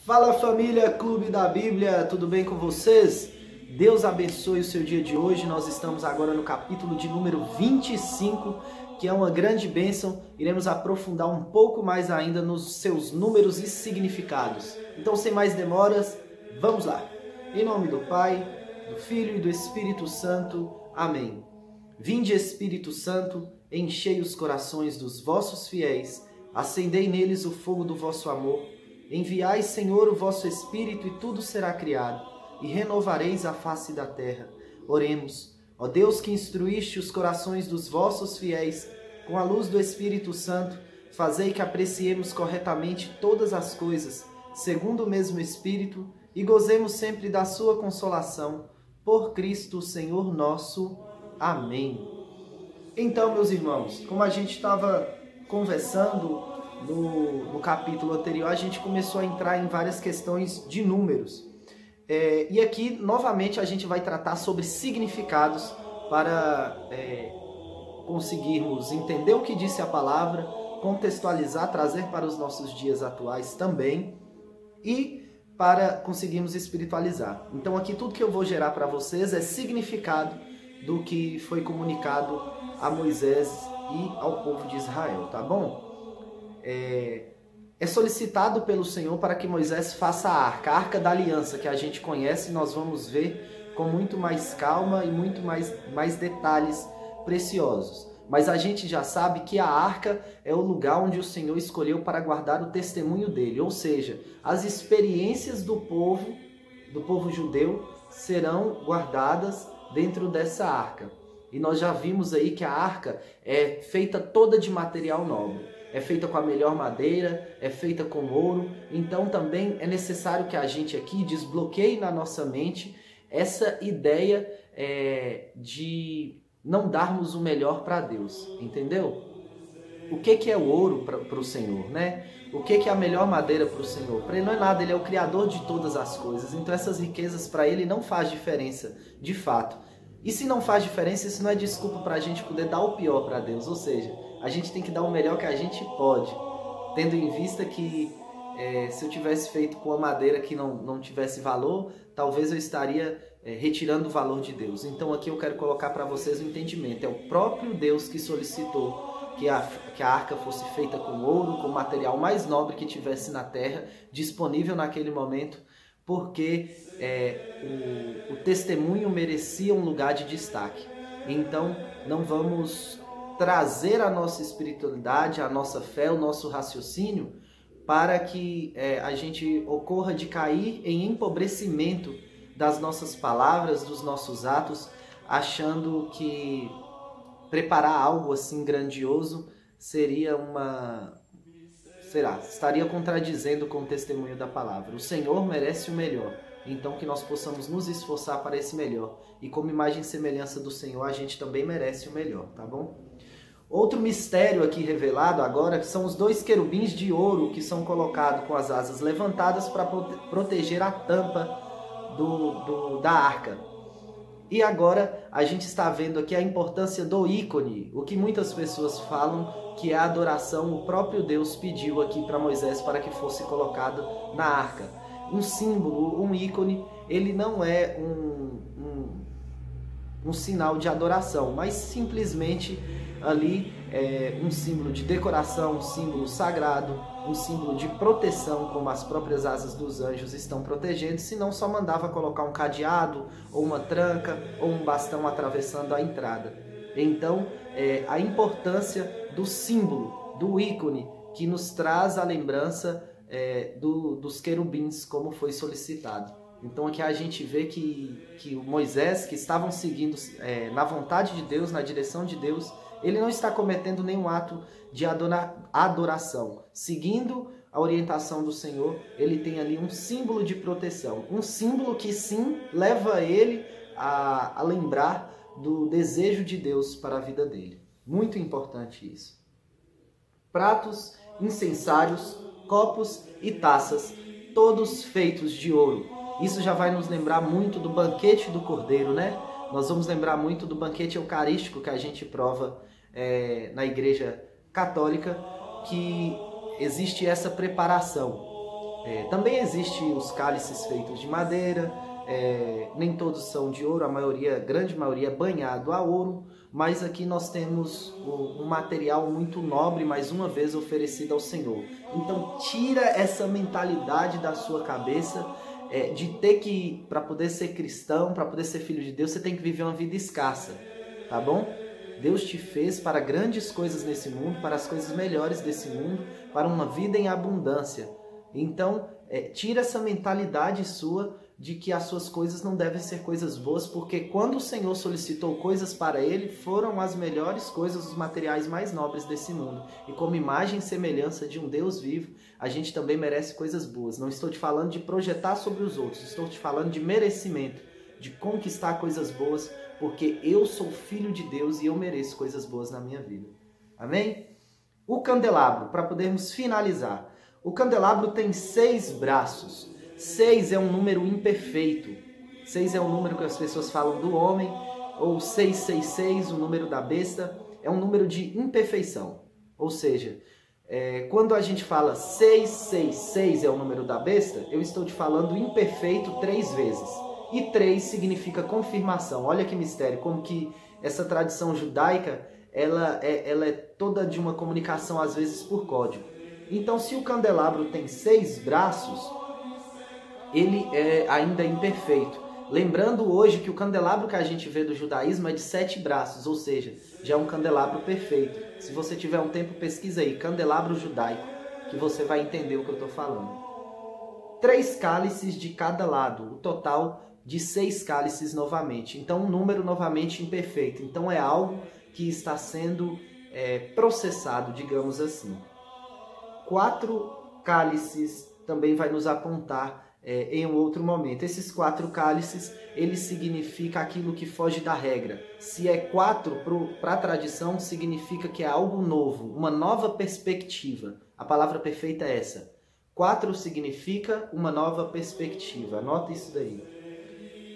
Fala família, Clube da Bíblia, tudo bem com vocês? Deus abençoe o seu dia de hoje. Nós estamos agora no capítulo de número 25, que é uma grande bênção. Iremos aprofundar um pouco mais ainda nos seus números e significados. Então, sem mais demoras, vamos lá. Em nome do Pai, do Filho e do Espírito Santo. Amém. Vinde, Espírito Santo, enchei os corações dos vossos fiéis, acendei neles o fogo do vosso amor. Enviai, Senhor, o vosso Espírito, e tudo será criado, e renovareis a face da terra. Oremos. Ó Deus, que instruíste os corações dos vossos fiéis, com a luz do Espírito Santo, fazei que apreciemos corretamente todas as coisas, segundo o mesmo Espírito, e gozemos sempre da sua consolação. Por Cristo, Senhor nosso. Amém. Então, meus irmãos, como a gente estava conversando no capítulo anterior, a gente começou a entrar em várias questões de números. E aqui, novamente, a gente vai tratar sobre significados para conseguirmos entender o que disse a palavra, contextualizar, trazer para os nossos dias atuais também e para conseguirmos espiritualizar. Então aqui tudo que eu vou gerar para vocês é significado do que foi comunicado a Moisés e ao povo de Israel, tá bom? É solicitado pelo Senhor para que Moisés faça a arca da aliança, que a gente conhece, nós vamos ver com muito mais calma e muito mais detalhes preciosos. Mas a gente já sabe que a arca é o lugar onde o Senhor escolheu para guardar o testemunho dele, ou seja, as experiências do povo judeu serão guardadas dentro dessa arca. E nós já vimos aí que a arca é feita toda de material nobre. É feita com a melhor madeira, é feita com ouro. Então também é necessário que a gente aqui desbloqueie na nossa mente essa ideia de não darmos o melhor para Deus, entendeu? O que é o ouro para o Senhor, né? O que é a melhor madeira para o Senhor? Para Ele não é nada, Ele é o Criador de todas as coisas. Então essas riquezas para Ele não faz diferença, de fato. E se não faz diferença, isso não é desculpa para a gente poder dar o pior para Deus. Ou seja, a gente tem que dar o melhor que a gente pode, tendo em vista que se eu tivesse feito com a madeira que não tivesse valor, talvez eu estaria retirando o valor de Deus. Então aqui eu quero colocar para vocês o entendimento. É o próprio Deus que solicitou que a arca fosse feita com ouro, com o material mais nobre que tivesse na terra, disponível naquele momento, porque o testemunho merecia um lugar de destaque. Então não vamos trazer a nossa espiritualidade, a nossa fé, o nosso raciocínio para que a gente ocorra de cair em empobrecimento das nossas palavras, dos nossos atos, achando que preparar algo assim grandioso seria estaria contradizendo com o testemunho da palavra. O Senhor merece o melhor, então que nós possamos nos esforçar para esse melhor. E como imagem e semelhança do Senhor, a gente também merece o melhor, tá bom? Outro mistério aqui revelado agora são os 2 querubins de ouro que são colocados com as asas levantadas para proteger a tampa da arca. E agora a gente está vendo aqui a importância do ícone, o que muitas pessoas falam que é a adoração. O próprio Deus pediu aqui para Moisés para que fosse colocado na arca. Um símbolo, um ícone, ele não é um sinal de adoração, mas simplesmente ali é um símbolo de decoração, um símbolo sagrado, um símbolo de proteção, como as próprias asas dos anjos estão protegendo, senão só mandava colocar um cadeado, ou uma tranca, ou um bastão atravessando a entrada. Então, a importância do símbolo, do ícone, que nos traz a lembrança dos querubins, como foi solicitado. Então aqui a gente vê que o Moisés, que estavam seguindo na vontade de Deus, na direção de Deus, ele não está cometendo nenhum ato de adoração. Seguindo a orientação do Senhor, ele tem ali um símbolo de proteção. Um símbolo que sim leva ele a lembrar do desejo de Deus para a vida dele. Muito importante isso. Pratos, incensários, copos e taças, todos feitos de ouro. Isso já vai nos lembrar muito do banquete do Cordeiro, né? Nós vamos lembrar muito do banquete eucarístico que a gente prova na Igreja Católica, que existe essa preparação. Também existem os cálices feitos de madeira, nem todos são de ouro, a grande maioria é banhado a ouro, mas aqui nós temos um material muito nobre, mais uma vez oferecido ao Senhor. Então tira essa mentalidade da sua cabeça de ter que, para poder ser cristão, para poder ser filho de Deus, você tem que viver uma vida escassa, tá bom? Deus te fez para grandes coisas nesse mundo, para as coisas melhores desse mundo, para uma vida em abundância. Então, tira essa mentalidade sua de que as suas coisas não devem ser coisas boas, porque quando o Senhor solicitou coisas para Ele, foram as melhores coisas, os materiais mais nobres desse mundo. E como imagem e semelhança de um Deus vivo, a gente também merece coisas boas. Não estou te falando de projetar sobre os outros, estou te falando de merecimento, de conquistar coisas boas, porque eu sou filho de Deus e eu mereço coisas boas na minha vida. Amém? O candelabro, para podermos finalizar. O candelabro tem 6 braços. 6 é um número imperfeito. 6 é um número que as pessoas falam do homem, ou 666, o número da besta, é um número de imperfeição. Ou seja, quando a gente fala 666 é o número da besta, eu estou te falando imperfeito 3 vezes. E 3 significa confirmação. Olha que mistério, como que essa tradição judaica, ela é toda de uma comunicação, às vezes, por código. Então, se o candelabro tem 6 braços, ele é ainda imperfeito. Lembrando hoje que o candelabro que a gente vê do judaísmo é de 7 braços, ou seja, já é um candelabro perfeito. Se você tiver um tempo, pesquisa aí, candelabro judaico, que você vai entender o que eu estou falando. 3 cálices de cada lado, o total de 6 cálices novamente. Então, um número novamente imperfeito. Então, é algo que está sendo processado, digamos assim. 4 cálices também vai nos apontar em um outro momento. Esses 4 cálices, eles significam aquilo que foge da regra. Se é 4 para a tradição, significa que é algo novo, uma nova perspectiva. A palavra perfeita é essa. 4 significa uma nova perspectiva. Anota isso daí.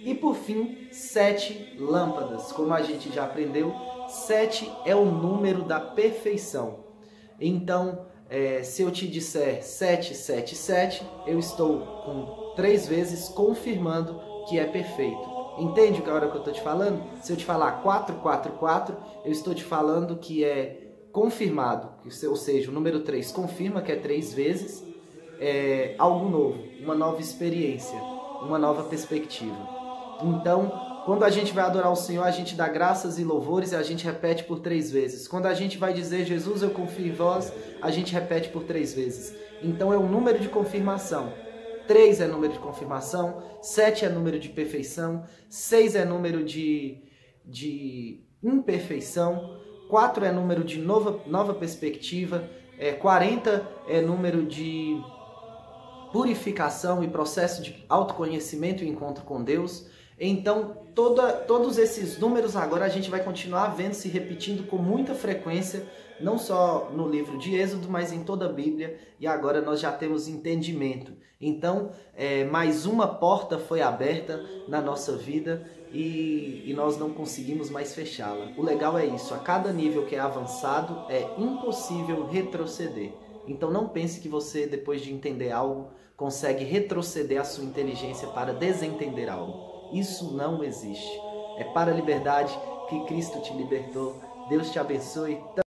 E por fim, 7 lâmpadas. Como a gente já aprendeu, 7 é o número da perfeição. Então, se eu te disser 777, eu estou com 3 vezes confirmando que é perfeito. Entende a hora que eu estou te falando? Se eu te falar 444, eu estou te falando que é confirmado, ou seja, o número 3 confirma que é 3 vezes algo novo, uma nova experiência, uma nova perspectiva. Então, quando a gente vai adorar o Senhor, a gente dá graças e louvores e a gente repete por 3 vezes. Quando a gente vai dizer, Jesus, eu confio em vós, a gente repete por 3 vezes. Então, é um número de confirmação. 3 é número de confirmação, 7 é número de perfeição, 6 é número de imperfeição, 4 é número de nova perspectiva, 40 é número de purificação e processo de autoconhecimento e encontro com Deus. Então, todos esses números agora a gente vai continuar vendo se repetindo com muita frequência, não só no livro de Êxodo, mas em toda a Bíblia, e agora nós já temos entendimento. Então, mais uma porta foi aberta na nossa vida e nós não conseguimos mais fechá-la. O legal é isso, a cada nível que é avançado, é impossível retroceder. Então não pense que você, depois de entender algo, consegue retroceder a sua inteligência para desentender algo. Isso não existe. É para a liberdade que Cristo te libertou. Deus te abençoe.